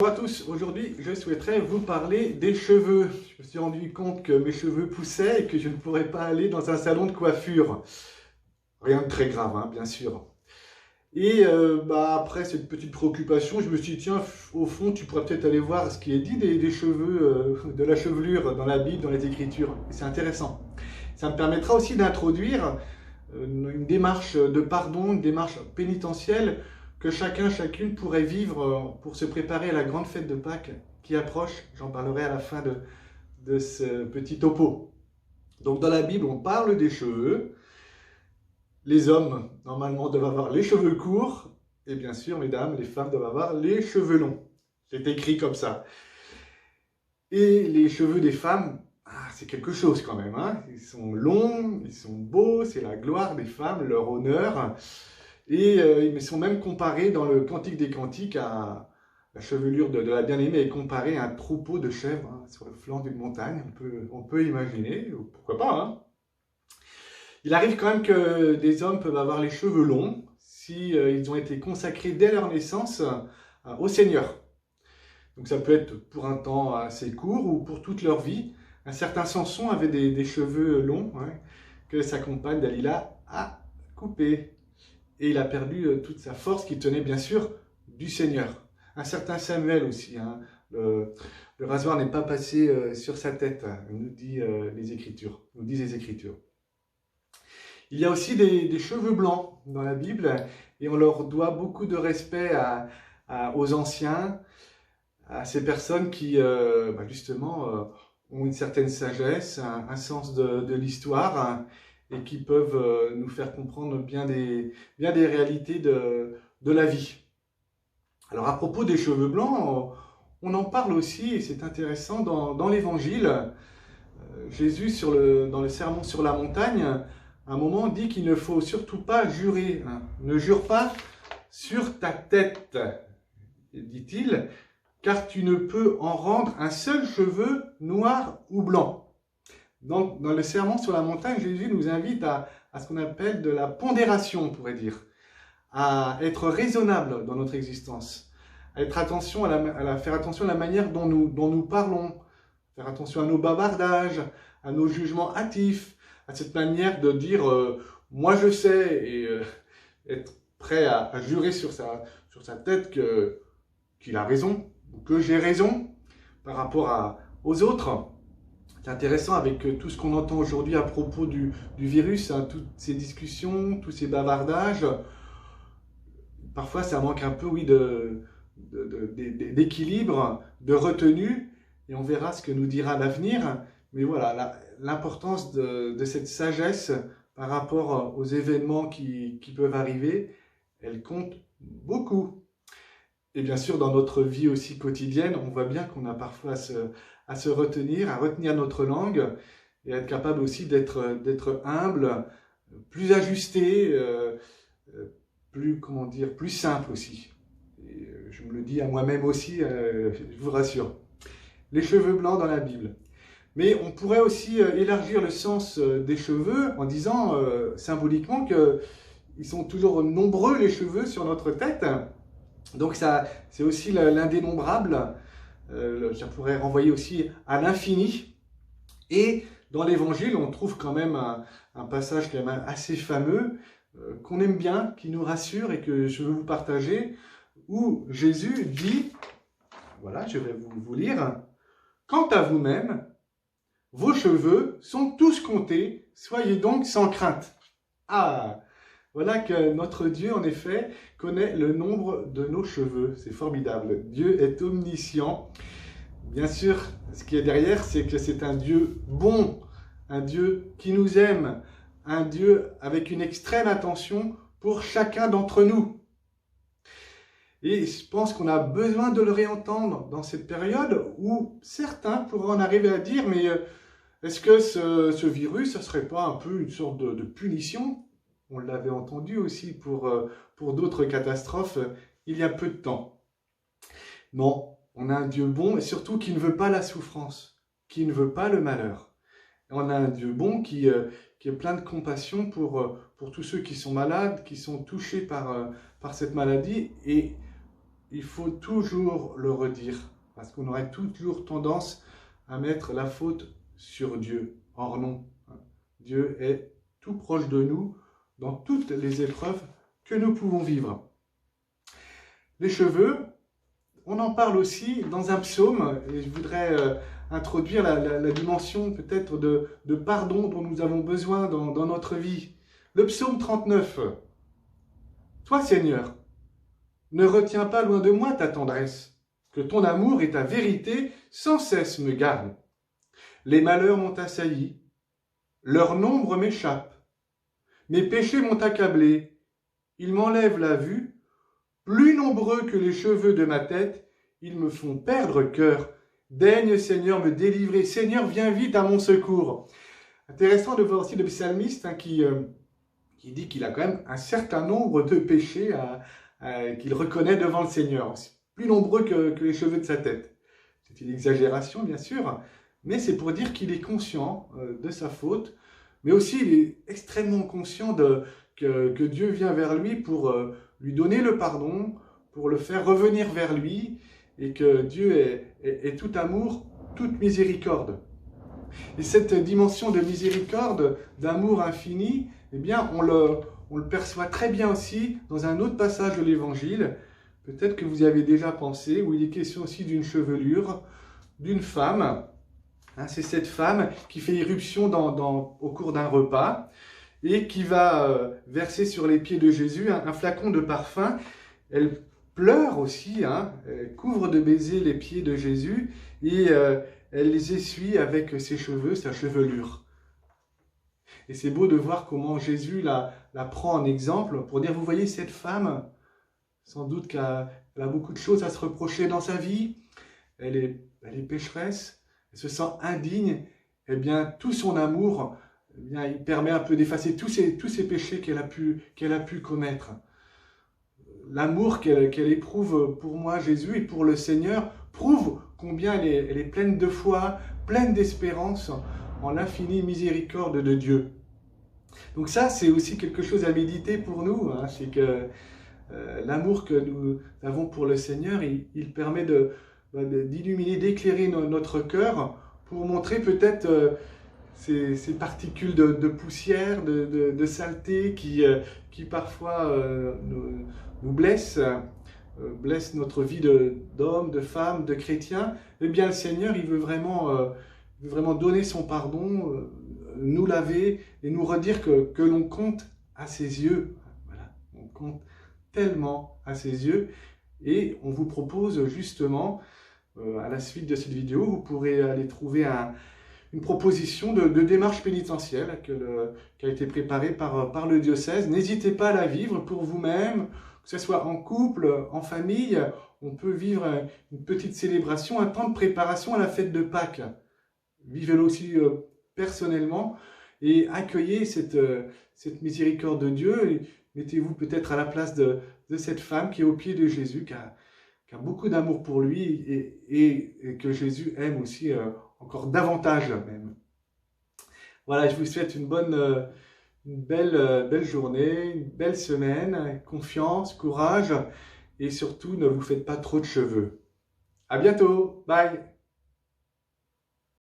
Bonjour à tous, aujourd'hui je souhaiterais vous parler des cheveux. Je me suis rendu compte que mes cheveux poussaient et que je ne pourrais pas aller dans un salon de coiffure. Rien de très grave, hein, bien sûr. Et après cette petite préoccupation, je me suis dit, tiens, au fond, tu pourrais peut-être aller voir ce qui est dit des cheveux, de la chevelure dans la Bible, dans les Écritures. Et c'est intéressant. Ça me permettra aussi d'introduire une démarche de pardon, une démarche pénitentielle que chacun, chacune pourrait vivre pour se préparer à la grande fête de Pâques qui approche. J'en parlerai à la fin de ce petit topo. Donc dans la Bible, on parle des cheveux. Les hommes, normalement, doivent avoir les cheveux courts. Et bien sûr, mesdames, les femmes doivent avoir les cheveux longs. C'est écrit comme ça. Et les cheveux des femmes, c'est quelque chose quand même. Hein. Ils sont longs, ils sont beaux, c'est la gloire des femmes, leur honneur. Et ils sont même comparés dans le Cantique des Cantiques à la chevelure de la bien-aimée est comparée à un troupeau de chèvres hein, sur le flanc d'une montagne. On peut imaginer, pourquoi pas. Hein. Il arrive quand même que des hommes peuvent avoir les cheveux longs si ils ont été consacrés dès leur naissance au Seigneur. Donc ça peut être pour un temps assez court ou pour toute leur vie. Un certain Samson avait des cheveux longs hein, que sa compagne Dalila a coupés. Et il a perdu toute sa force qui tenait bien sûr du Seigneur. Un certain Samuel aussi, hein, le rasoir n'est pas passé sur sa tête, nous disent les Écritures. Il y a aussi des cheveux blancs dans la Bible et on leur doit beaucoup de respect aux anciens, à ces personnes qui justement ont une certaine sagesse, un sens de l'histoire, hein, et qui peuvent nous faire comprendre bien des réalités de la vie. Alors à propos des cheveux blancs, on en parle aussi, et c'est intéressant, dans l'Évangile. Jésus, dans le Sermon sur la montagne, à un moment dit qu'il ne faut surtout pas jurer. Hein. Ne jure pas sur ta tête, dit-il, car tu ne peux en rendre un seul cheveu noir ou blanc. Dans le Sermon sur la montagne, Jésus nous invite à ce qu'on appelle de la pondération, on pourrait dire, à être raisonnable dans notre existence, à faire attention à la manière dont nous parlons, faire attention à nos bavardages, à nos jugements hâtifs, à cette manière de dire moi je sais et être prêt à jurer sur sa tête qu'il a raison ou que j'ai raison par rapport aux autres. C'est intéressant avec tout ce qu'on entend aujourd'hui à propos du virus, hein, toutes ces discussions, tous ces bavardages. Parfois, ça manque un peu, oui, d'équilibre, de retenue, et on verra ce que nous dira l'avenir. Mais voilà, l'importance de cette sagesse par rapport aux événements qui peuvent arriver, elle compte beaucoup. Et bien sûr, dans notre vie aussi quotidienne, on voit bien qu'on a parfois à se retenir, à retenir notre langue et à être capable aussi d'être humble, plus ajusté, plus simple aussi. Et je me le dis à moi-même aussi, je vous rassure. Les cheveux blancs dans la Bible. Mais on pourrait aussi élargir le sens des cheveux en disant symboliquement qu'ils sont toujours nombreux les cheveux sur notre tête. Donc ça, c'est aussi l'indénombrable. Ça pourrait renvoyer aussi à l'infini. Et dans l'Évangile, on trouve quand même un passage quand même assez fameux, qu'on aime bien, qui nous rassure et que je veux vous partager, où Jésus dit, voilà, je vais vous lire, « Quant à vous-même, vos cheveux sont tous comptés, soyez donc sans crainte. » Ah, voilà que notre Dieu, en effet, connaît le nombre de nos cheveux. C'est formidable. Dieu est omniscient. Bien sûr, ce qui est derrière, c'est que c'est un Dieu bon, un Dieu qui nous aime, un Dieu avec une extrême attention pour chacun d'entre nous. Et je pense qu'on a besoin de le réentendre dans cette période où certains pourraient en arriver à dire, mais est-ce que ce virus, ce ne serait pas un peu une sorte de punition ? On l'avait entendu aussi pour d'autres catastrophes il y a peu de temps. Non, on a un Dieu bon et surtout qui ne veut pas la souffrance, qui ne veut pas le malheur. Et on a un Dieu bon qui est plein de compassion pour tous ceux qui sont malades, qui sont touchés par cette maladie. Et il faut toujours le redire, parce qu'on aurait toujours tendance à mettre la faute sur Dieu. Or non, Dieu est tout proche de nous dans toutes les épreuves que nous pouvons vivre. Les cheveux, on en parle aussi dans un psaume, et je voudrais introduire la dimension peut-être de pardon dont nous avons besoin dans notre vie. Le psaume 39. Toi, Seigneur, ne retiens pas loin de moi ta tendresse, que ton amour et ta vérité sans cesse me gardent. Les malheurs m'ont assailli, leur nombre m'échappe. Mes péchés m'ont accablé, ils m'enlèvent la vue. Plus nombreux que les cheveux de ma tête, ils me font perdre cœur. Daigne, Seigneur, me délivrer. Seigneur, viens vite à mon secours. Intéressant de voir aussi le psalmiste qui dit qu'il a quand même un certain nombre de péchés qu'il reconnaît devant le Seigneur. Plus nombreux que les cheveux de sa tête. C'est une exagération, bien sûr, mais c'est pour dire qu'il est conscient de sa faute, mais aussi il est extrêmement conscient que Dieu vient vers lui pour lui donner le pardon, pour le faire revenir vers lui, et que Dieu est tout amour, toute miséricorde. Et cette dimension de miséricorde, d'amour infini, eh bien, on le perçoit très bien aussi dans un autre passage de l'Évangile, peut-être que vous y avez déjà pensé, où il est question aussi d'une chevelure, d'une femme. C'est cette femme qui fait irruption au cours d'un repas, et qui va verser sur les pieds de Jésus un flacon de parfum. Elle pleure aussi, elle couvre de baisers les pieds de Jésus, et elle les essuie avec ses cheveux, sa chevelure. Et c'est beau de voir comment Jésus la prend en exemple pour dire, vous voyez cette femme, sans doute qu'elle a beaucoup de choses à se reprocher dans sa vie, elle est pécheresse, elle se sent indigne, eh bien tout son amour, eh bien, il permet un peu d'effacer tous ces péchés qu'elle a pu commettre. L'amour qu'elle éprouve pour moi, Jésus, et pour le Seigneur, prouve combien elle est pleine de foi, pleine d'espérance en l'infinie miséricorde de Dieu. Donc ça, c'est aussi quelque chose à méditer pour nous, c'est que l'amour que nous avons pour le Seigneur, il permet d'illuminer, d'éclairer notre cœur pour montrer peut-être ces particules de poussière, de saleté qui parfois nous blessent notre vie d'homme, de femme, de chrétien. Eh bien, le Seigneur, il veut vraiment donner son pardon, nous laver et nous redire que l'on compte à ses yeux. Voilà, on compte tellement à ses yeux. Et on vous propose justement, à la suite de cette vidéo, vous pourrez aller trouver une proposition de démarche pénitentielle qui a été préparée par le diocèse. N'hésitez pas à la vivre pour vous-même, que ce soit en couple, en famille. On peut vivre une petite célébration, un temps de préparation à la fête de Pâques. Vivez-le aussi personnellement et accueillez cette miséricorde de Dieu. Mettez-vous peut-être à la place de cette femme qui est au pied de Jésus, qui a beaucoup d'amour pour lui et que Jésus aime aussi encore davantage même. Voilà, je vous souhaite une belle journée, une belle semaine, confiance, courage et surtout ne vous faites pas trop de cheveux. À bientôt, bye!